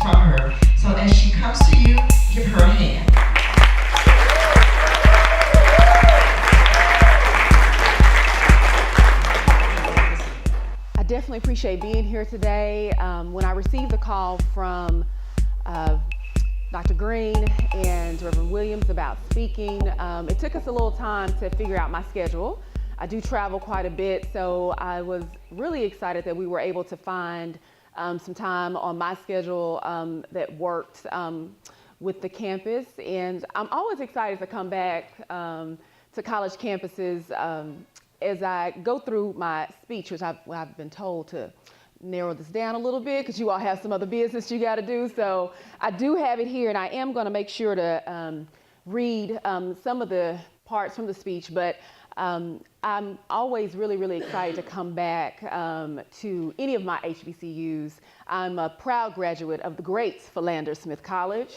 from her. So as she comes to you, give her a hand. I definitely appreciate being here today. When I received the call from Dr. Green and Reverend Williams about speaking, it took us a little time to figure out my schedule. I do travel quite a bit, so I was really excited that we were able to find some time on my schedule that worked with the campus. And I'm always excited to come back to college campuses as I go through my speech, which I've been told to narrow this down a little bit because you all have some other business you got to do. So I do have it here, and I am going to make sure to read some of the parts from the speech, but I'm always really, really excited to come back to any of my HBCUs. I'm a proud graduate of the great Philander Smith College.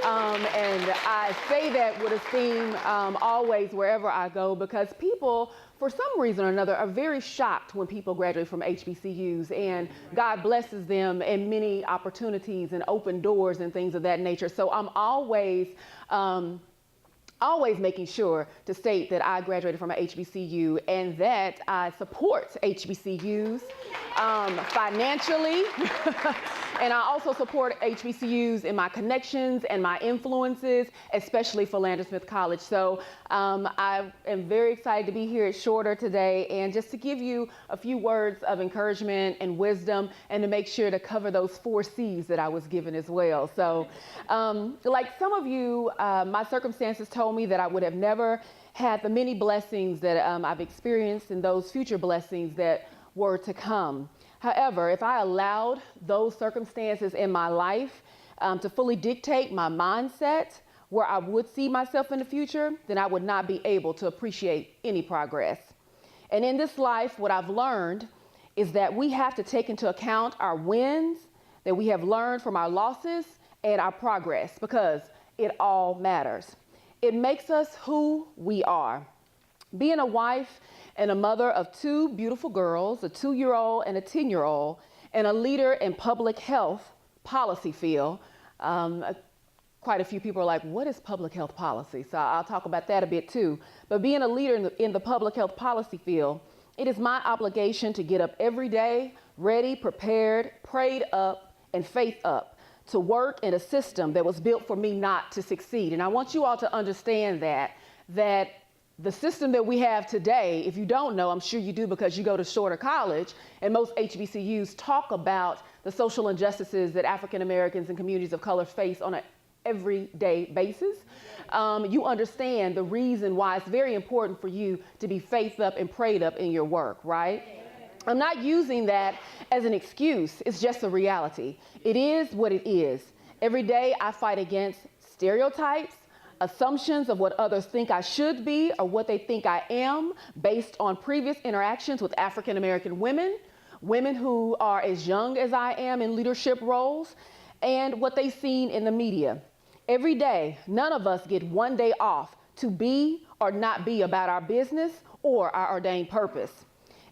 And I say that with esteem always wherever I go, because people, for some reason or another, are very shocked when people graduate from HBCUs, and God blesses them in many opportunities and open doors and things of that nature. So I'm always making sure to state that I graduated from an HBCU and that I support HBCUs financially. And I also support HBCUs in my connections and my influences, especially Philander Smith College. So I am very excited to be here at Shorter today, and just to give you a few words of encouragement and wisdom, and to make sure to cover those 4 C's that I was given as well. So like some of you, my circumstances told me that I would have never had the many blessings that I've experienced and those future blessings that were to come. However, if I allowed those circumstances in my life to fully dictate my mindset, where I would see myself in the future, then I would not be able to appreciate any progress. And in this life, what I've learned is that we have to take into account our wins, that we have learned from our losses, and our progress, because it all matters. It makes us who we are. Being a wife and a mother of 2 beautiful girls, a 2-year-old and a 10-year-old, and a leader in public health policy field. Quite a few people are like, what is public health policy? So I'll talk about that a bit too. But being a leader in the public health policy field, it is my obligation to get up every day, ready, prepared, prayed up, and faith up, to work in a system that was built for me not to succeed. And I want you all to understand that the system that we have today, if you don't know, I'm sure you do because you go to Shorter College, and most HBCUs talk about the social injustices that African Americans and communities of color face on an everyday basis. You understand the reason why it's very important for you to be faithed up and prayed up in your work, right? I'm not using that as an excuse. It's just a reality. It is what it is. Every day I fight against stereotypes, assumptions of what others think I should be or what they think I am based on previous interactions with African American women, women who are as young as I am in leadership roles, and what they've seen in the media. Every day, none of us get one day off to be or not be about our business or our ordained purpose.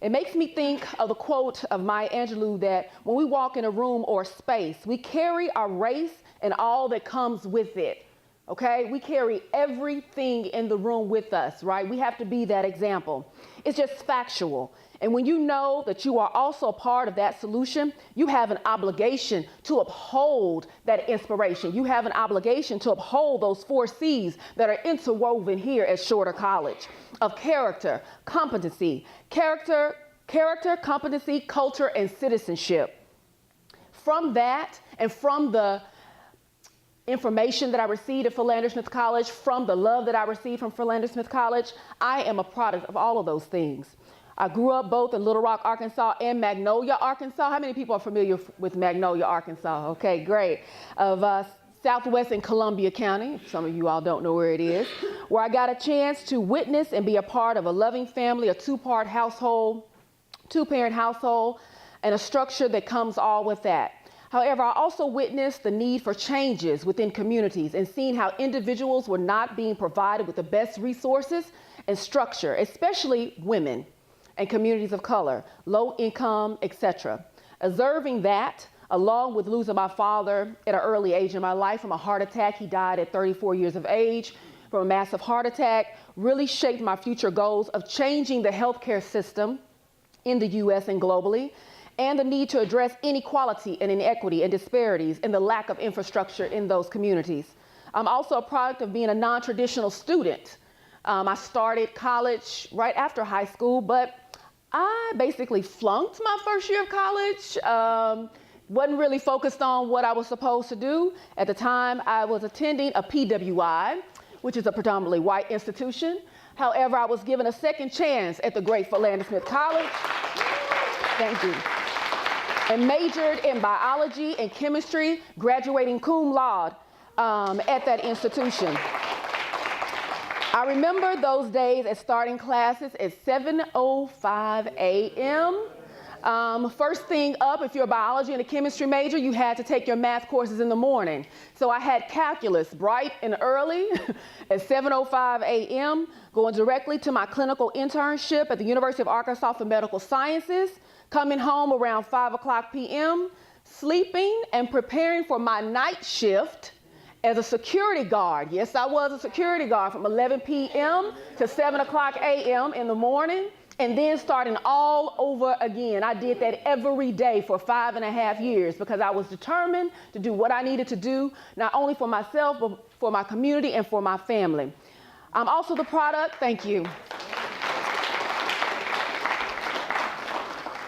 It makes me think of the quote of Maya Angelou that when we walk in a room or space, we carry our race and all that comes with it. Okay, we carry everything in the room with us, right? We have to be that example. It's just factual. And when you know that you are also part of that solution, you have an obligation to uphold that inspiration. You have an obligation to uphold those 4 C's that are interwoven here at Shorter College of character, competency, competency, culture, and citizenship. From that and from the information that I received at Philander Smith College, from the love that I received from Philander Smith College, I am a product of all of those things. I grew up both in Little Rock, Arkansas and Magnolia, Arkansas. How many people are familiar with Magnolia, Arkansas? Okay, great. Of Southwest and Columbia County, some of you all don't know where it is, where I got a chance to witness and be a part of a loving family, a 2-part household, 2-parent household, and a structure that comes all with that. However, I also witnessed the need for changes within communities and seeing how individuals were not being provided with the best resources and structure, especially women and communities of color, low income, etc. Observing that, along with losing my father at an early age in my life from a heart attack. He died at 34 years of age from a massive heart attack, really shaped my future goals of changing the healthcare system in the U.S. and globally, and the need to address inequality and inequity and disparities and the lack of infrastructure in those communities. I'm also a product of being a non-traditional student. I started college right after high school, but I basically flunked my first year of college. Wasn't really focused on what I was supposed to do. At the time, I was attending a PWI, which is a predominantly white institution. However, I was given a second chance at the great Philander Smith College. Thank you. And majored in biology and chemistry, graduating cum laude at that institution. I remember those days at starting classes at 7:05 a.m. First thing up, if you're a biology and a chemistry major, you had to take your math courses in the morning. So I had calculus bright and early at 7:05 a.m., going directly to my clinical internship at the University of Arkansas for Medical Sciences, coming home around 5:00 p.m., sleeping and preparing for my night shift as a security guard. Yes, I was a security guard from 11 p.m. to 7:00 a.m. in the morning, and then starting all over again. I did that every day for 5.5 years because I was determined to do what I needed to do, not only for myself, but for my community and for my family. I'm also the product, thank you.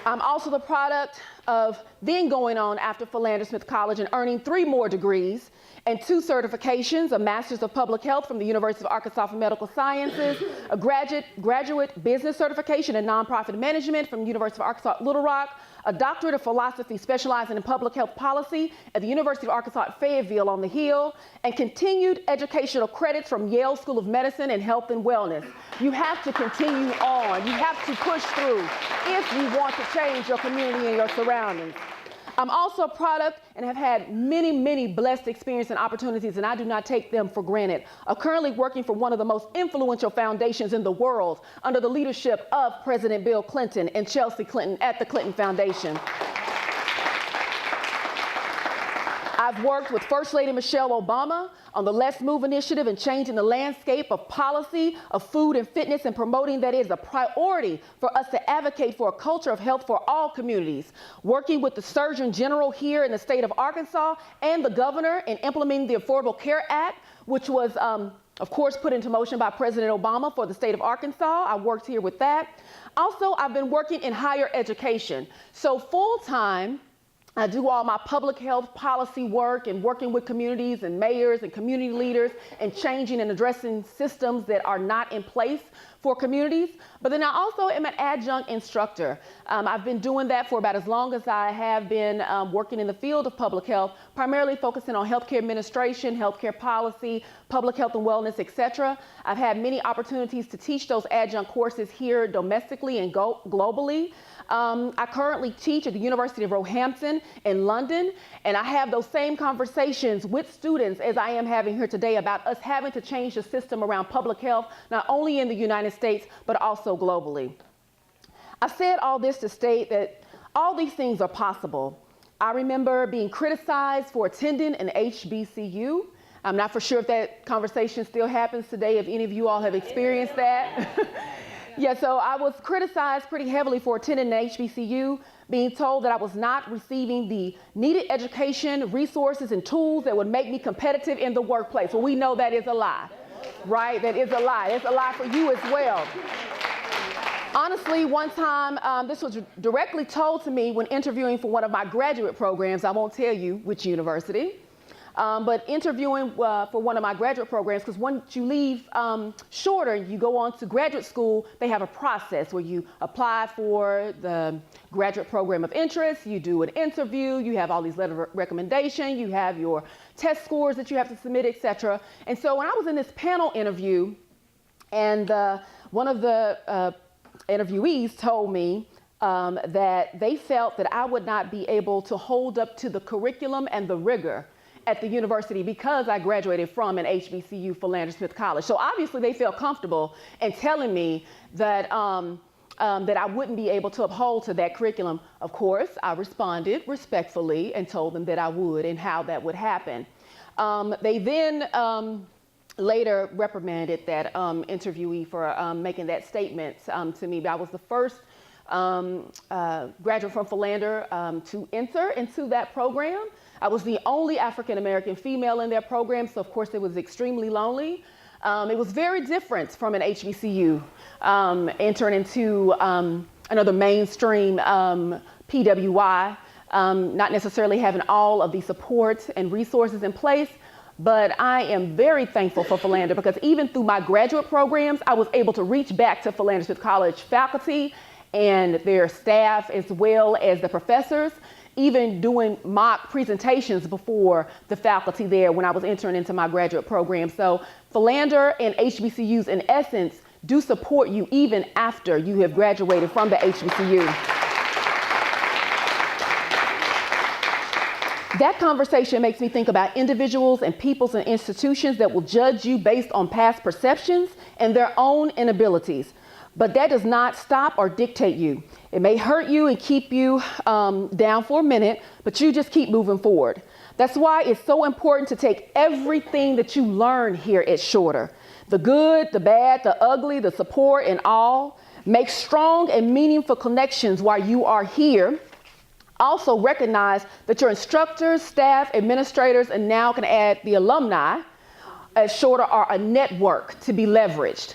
I'm also the product of then going on after Philander Smith College and earning 3 more degrees and 2 certifications, a Master's of Public Health from the University of Arkansas for Medical Sciences, a graduate business certification in nonprofit management from the University of Arkansas at Little Rock, a doctorate of philosophy specializing in public health policy at the University of Arkansas at Fayetteville on the Hill, and continued educational credits from Yale School of Medicine and Health and Wellness. You have to continue on. You have to push through if you want to change your community and your surroundings. I'm also a product and have had many, many blessed experiences and opportunities, and I do not take them for granted. I'm currently working for one of the most influential foundations in the world under the leadership of President Bill Clinton and Chelsea Clinton at the Clinton Foundation. I've worked with First Lady Michelle Obama on the Let's Move initiative and changing the landscape of policy, of food and fitness, and promoting that it is a priority for us to advocate for a culture of health for all communities. Working with the Surgeon General here in the state of Arkansas and the governor in implementing the Affordable Care Act, which was, of course, put into motion by President Obama for the state of Arkansas. I worked here with that. Also, I've been working in higher education. So full-time, I do all my public health policy work and working with communities and mayors and community leaders and changing and addressing systems that are not in place for communities. But then I also am an adjunct instructor. I've been doing that for about as long as I have been working in the field of public health, primarily focusing on healthcare administration, healthcare policy, public health and wellness, etc. I've had many opportunities to teach those adjunct courses here domestically and globally. I currently teach at the University of Roehampton in London, and I have those same conversations with students as I am having here today about us having to change the system around public health, not only in the United States, but also globally. I said all this to state that all these things are possible. I remember being criticized for attending an HBCU. I'm not for sure if that conversation still happens today, if any of you all have experienced that. Yeah, so I was criticized pretty heavily for attending an HBCU, being told that I was not receiving the needed education, resources, and tools that would make me competitive in the workplace. Well, we know that is a lie, right? That is a lie. It's a lie for you as well. Honestly, one time, this was directly told to me when interviewing for one of my graduate programs. I won't tell you which university. But interviewing for one of my graduate programs, because once you leave shorter, you go on to graduate school, they have a process where you apply for the graduate program of interest, you do an interview, you have all these letters of recommendation, you have your test scores that you have to submit, etc. And so when I was in this panel interview, and one of the interviewees told me that they felt that I would not be able to hold up to the curriculum and the rigor at the university because I graduated from an HBCU, Philander Smith College. So obviously they felt comfortable in telling me that that I wouldn't be able to uphold to that curriculum. Of course, I responded respectfully and told them that I would and how that would happen. They then later reprimanded that interviewee for making that statement to me. But I was the first graduate from Philander to enter into that program. I was the only African-American female in that program, so of course it was extremely lonely. It was very different from an HBCU entering into another mainstream PWI, not necessarily having all of the support and resources in place. But I am very thankful for Philander because even through my graduate programs, I was able to reach back to Philander Smith College faculty and their staff as well as the professors, even doing mock presentations before the faculty there when I was entering into my graduate program. So Philander and HBCUs in essence do support you even after you have graduated from the HBCU. That conversation makes me think about individuals and peoples and institutions that will judge you based on past perceptions and their own inabilities. But that does not stop or dictate you. It may hurt you and keep you down for a minute, but you just keep moving forward. That's why it's so important to take everything that you learn here at Shorter, the good, the bad, the ugly, the support, and all. Make strong and meaningful connections while you are here. Also recognize that your instructors, staff, administrators, and now can add the alumni at Shorter are a network to be leveraged.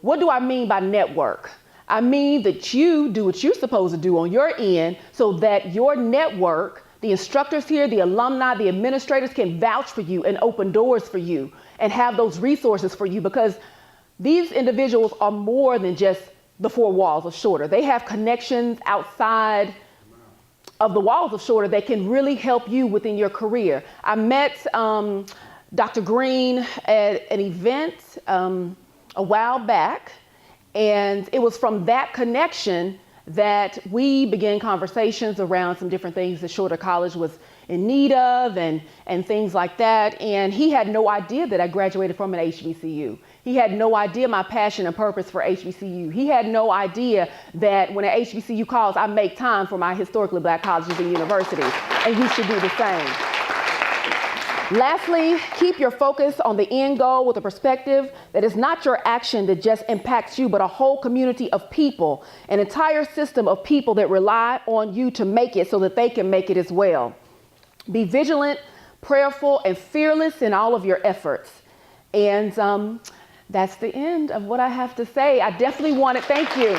What do I mean by network? I mean that you do what you're supposed to do on your end so that your network, the instructors here, the alumni, the administrators can vouch for you and open doors for you and have those resources for you, because these individuals are more than just the four walls of Shorter. They have connections outside of the walls of Shorter that can really help you within your career. I met Dr. Green at an event a while back, and it was from that connection that we began conversations around some different things that Shorter College was in need of and things like that. And he had no idea that I graduated from an HBCU. He had no idea my passion and purpose for HBCU. He had no idea that when an HBCU calls, I make time for my historically Black colleges and universities, and you should do the same. Lastly, keep your focus on the end goal with a perspective that is not your action that just impacts you, but a whole community of people, an entire system of people that rely on you to make it so that they can make it as well. Be vigilant, prayerful, and fearless in all of your efforts. And that's the end of what I have to say. I definitely want to thank you.